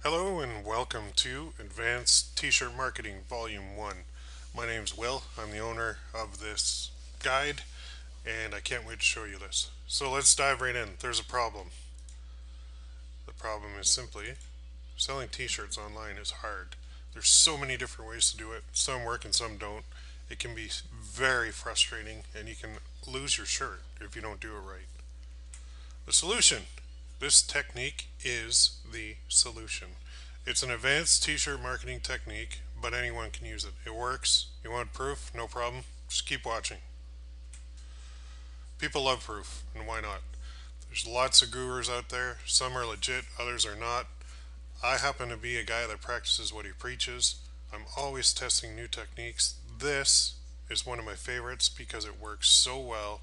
Hello and welcome to Advanced T-Shirt Marketing Volume 1. My name's Will. I'm the owner of this guide and I can't wait to show you this. So let's dive right in. There's a problem. The problem is simply selling t-shirts online is hard. There's so many different ways to do it. Some work and some don't. It can be very frustrating and you can lose your shirt if you don't do it right. The solution. This technique is the solution. It's an advanced t-shirt marketing technique, but anyone can use it. It works. You want proof? No problem. Just keep watching. People love proof, and why not? There's lots of gurus out there. Some are legit, others are not. I happen to be a guy that practices what he preaches. I'm always testing new techniques. This is one of my favorites because it works so well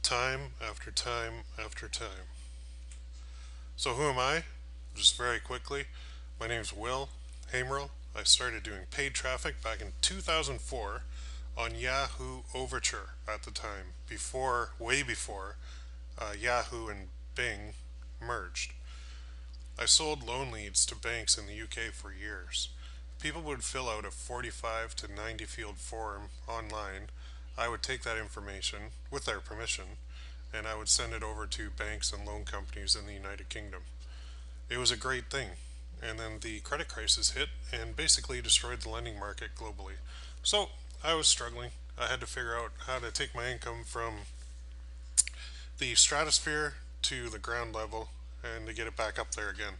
time after time after time. So who am I? Just very quickly, my name's Will Hamerl. I started doing paid traffic back in 2004 on Yahoo Overture at the time, way before Yahoo and Bing merged. I sold loan leads to banks in the UK for years. People would fill out a 45 to 90 field form online. I would take that information, with their permission, and I would send it over to banks and loan companies in the United Kingdom. It was a great thing. And then the credit crisis hit and basically destroyed the lending market globally. So I was struggling. I had to figure out how to take my income from the stratosphere to the ground level and to get it back up there again.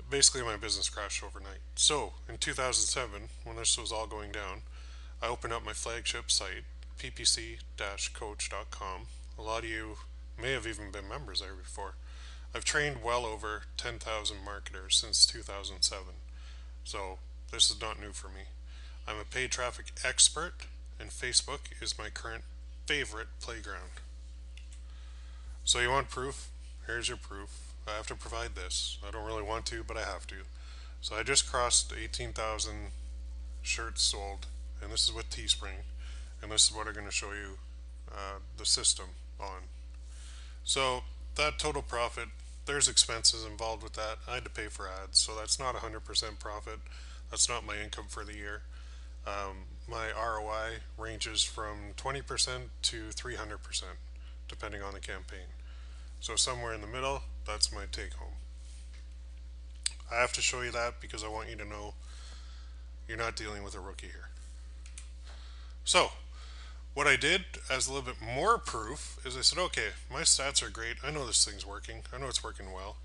Basically, my business crashed overnight. So in 2007, when this was all going down, I opened up my flagship site, ppc-coach.com. A lot of you may have even been members there before. I've trained well over 10,000 marketers since 2007, so this is not new for me. I'm a paid traffic expert, and Facebook is my current favorite playground. So you want proof? Here's your proof. I have to provide this. I don't really want to, but I have to. So I just crossed 18,000 shirts sold, and this is with Teespring, and this is what I'm going to show you the system on. So that total profit, there's expenses involved with that. I had to pay for ads, so that's not 100% profit. That's not my income for the year. My ROI ranges from 20% to 300%, depending on the campaign. So somewhere in the middle, that's my take home. I have to show you that because I want you to know you're not dealing with a rookie here. So what I did as a little bit more proof is I said, okay, my stats are great. I know this thing's working. I know it's working well.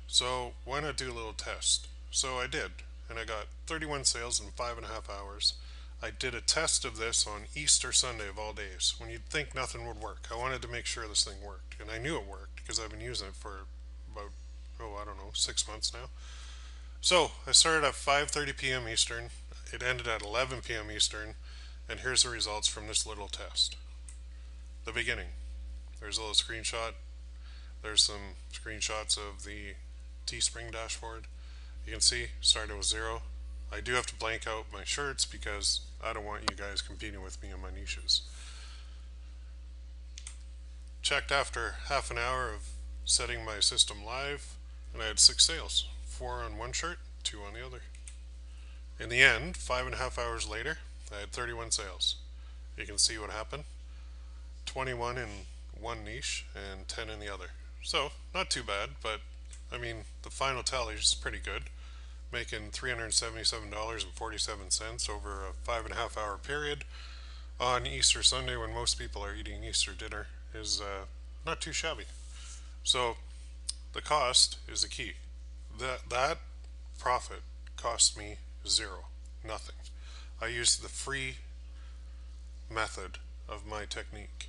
So why not do a little test? So I did, and I got 31 sales in 5.5 hours. I did a test of this on Easter Sunday of all days, when you'd think nothing would work. I wanted to make sure this thing worked, and I knew it worked because I've been using it for about, I don't know, 6 months now. So I started at 5:30 p.m. Eastern. It ended at 11 p.m. Eastern, and here's the results from this little test. The beginning. There's a little screenshot. There's some screenshots of the Teespring dashboard. You can see, started with 0. I do have to blank out my shirts because I don't want you guys competing with me in my niches. Checked after half an hour of setting my system live, and I had 6 sales. 4 on one shirt, 2 on the other. In the end, 5.5 hours later, I had 31 sales. You can see what happened. 21 in one niche and 10 in the other. So, not too bad, but I mean, the final tally is pretty good. Making $377.47 over a 5.5 hour period on Easter Sunday when most people are eating Easter dinner is not too shabby. So, the cost is the key. That profit cost me 0, nothing. I used the free method of my technique.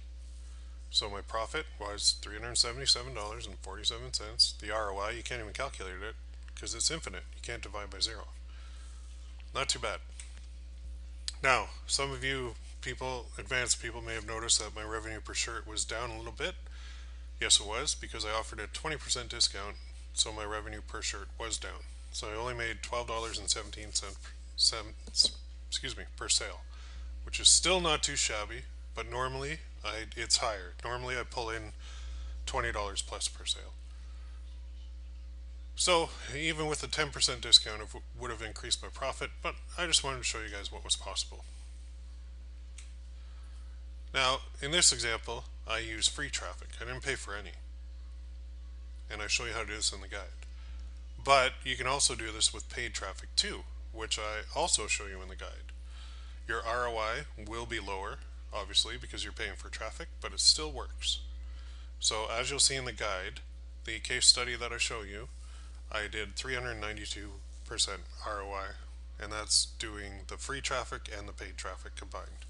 So my profit was $377.47. The ROI, you can't even calculate it because it's infinite. You can't divide by 0. Not too bad. Now, some of you people, advanced people, may have noticed that my revenue per shirt was down a little bit. Yes, it was, because I offered a 20% discount, so my revenue per shirt was down. So I only made $12.17 per sale, which is still not too shabby, but normally it's higher. Normally I pull in $20 plus per sale. So even with the 10% discount, it would have increased my profit, but I just wanted to show you guys what was possible. Now, in this example, I use free traffic. I didn't pay for any. And I show you how to do this in the guide. But you can also do this with paid traffic too, which I also show you in the guide. Your ROI will be lower, obviously, because you're paying for traffic, but it still works. So as you'll see in the guide, the case study that I show you, I did 392% ROI, and that's doing the free traffic and the paid traffic combined.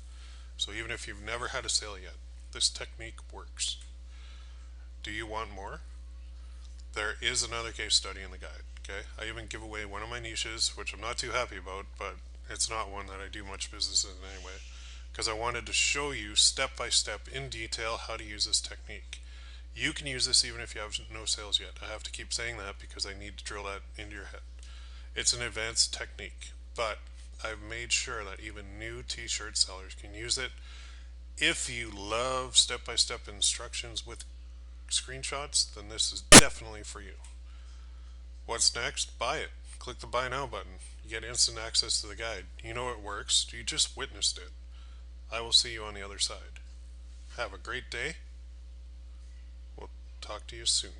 So even if you've never had a sale yet, this technique works. Do you want more? There is another case study in the guide. Okay, I even give away one of my niches, which I'm not too happy about, but it's not one that I do much business in anyway, because I wanted to show you step by step in detail how to use this technique. You can use this even if you have no sales yet. I have to keep saying that because I need to drill that into your head. It's an advanced technique, but I've made sure that even new t-shirt sellers can use it. If you love step by step instructions with screenshots, then this is definitely for you. What's next? Buy it. Click the buy now button. You get instant access to the guide. You know it works. You just witnessed it. I will see you on the other side. Have a great day. We'll talk to you soon.